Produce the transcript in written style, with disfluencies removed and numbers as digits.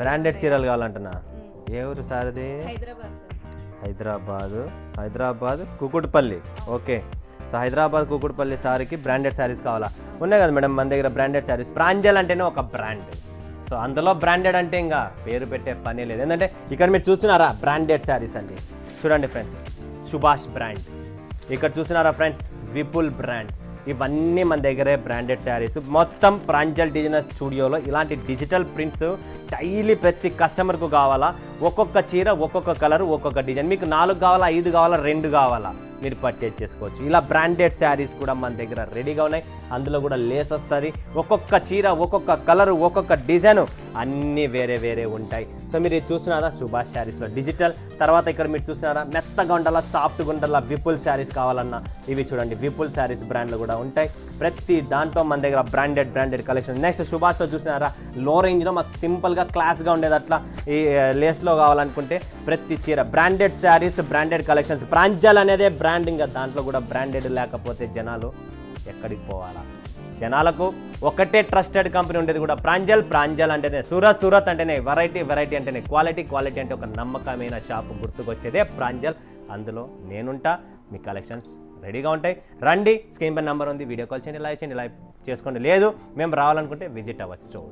Branded చీరలు కావాలంటున్నా. ఏ ఊరు sir అది? హైదరాబాద్ కుకుట్పల్లి. ఓకే, సో హైదరాబాద్ కుకుట్పల్లి సార్కి బ్రాండెడ్ శారీస్ కావాలా? ఉన్నాయి కదా మేడం మన దగ్గర బ్రాండెడ్ శారీస్. ప్రాంజల్ అంటేనే ఒక బ్రాండ్, సో అందులో బ్రాండెడ్ అంటే ఇంకా పేరు పెట్టే పని లేదు. ఎందుకంటే ఇక్కడ మీరు చూస్తున్నారా బ్రాండెడ్ శారీస్ అండి, చూడండి ఫ్రెండ్స్, సుభాష్ బ్రాండ్. ఇక్కడ చూస్తున్నారా ఫ్రెండ్స్, విపుల్ బ్రాండ్. ఇవన్నీ మన దగ్గరే బ్రాండెడ్ శారీస్. మొత్తం ప్రాంజల్ డిజైనర్ స్టూడియోలో ఇలాంటి డిజిటల్ ప్రింట్స్ డైలీ ప్రతి కస్టమర్కు కావాలా? ఒక్కొక్క చీర, ఒక్కొక్క కలర్, ఒక్కొక్క డిజైన్. మీకు 4 కావాలా, 5 కావాలా, 2 కావాలా, మీరు పర్చేజ్ చేసుకోవచ్చు. ఇలా బ్రాండెడ్ శారీస్ కూడా మన దగ్గర రెడీగా ఉన్నాయి. అందులో కూడా లేస్ వస్తుంది. ఒక్కొక్క చీర, ఒక్కొక్క కలరు, ఒక్కొక్క డిజైన్ అన్నీ వేరే వేరే ఉంటాయి. సో మీరు ఇది చూస్తున్నారా సుభాష్ శారీస్లో డిజిటల్. తర్వాత ఇక్కడ మీరు చూస్తున్నారా మెత్తగా ఉండాలా, సాఫ్ట్గా ఉండాలా, విపుల్ శారీస్ కావాలన్నా ఇవి చూడండి, విపుల్ శారీస్ బ్రాండ్లు కూడా ఉంటాయి. ప్రతి దాంట్లో మన దగ్గర బ్రాండెడ్ కలెక్షన్. నెక్స్ట్ సుభాష్లో చూసినారా లో రేంజ్లో మాకు సింపుల్గా క్లాస్గా ఉండేది అట్లా ఈ లేస్లో కావాలనుకుంటే ప్రతి చీర branded saris, branded collections. Pranjal అనేదే బ్రాండ్, ఇంకా దాంట్లో కూడా బ్రాండెడ్ లేకపోతే జనాలు ఎక్కడికి పోవాలా? జనాలకు ఒకటే ట్రస్టెడ్ కంపెనీ ఉండేది కూడా ప్రాంజల్ అంటేనే సూరత్ అంటేనే వెరైటీ అంటేనే క్వాలిటీ అంటే ఒక నమ్మకమైన షాపు గుర్తుకొచ్చేదే ప్రాంజల్. అందులో నేనుంటా. మీ కలెక్షన్స్ రెడీగా ఉంటాయి. రండి, స్క్రీన్ పై నెంబర్ ఉంది, వీడియో కాల్ చేయండి, లైవ్ చేసుకోండి. లేదు మేము రావాలనుకుంటే విజిట్ అవ్వచ్చు స్టోర్.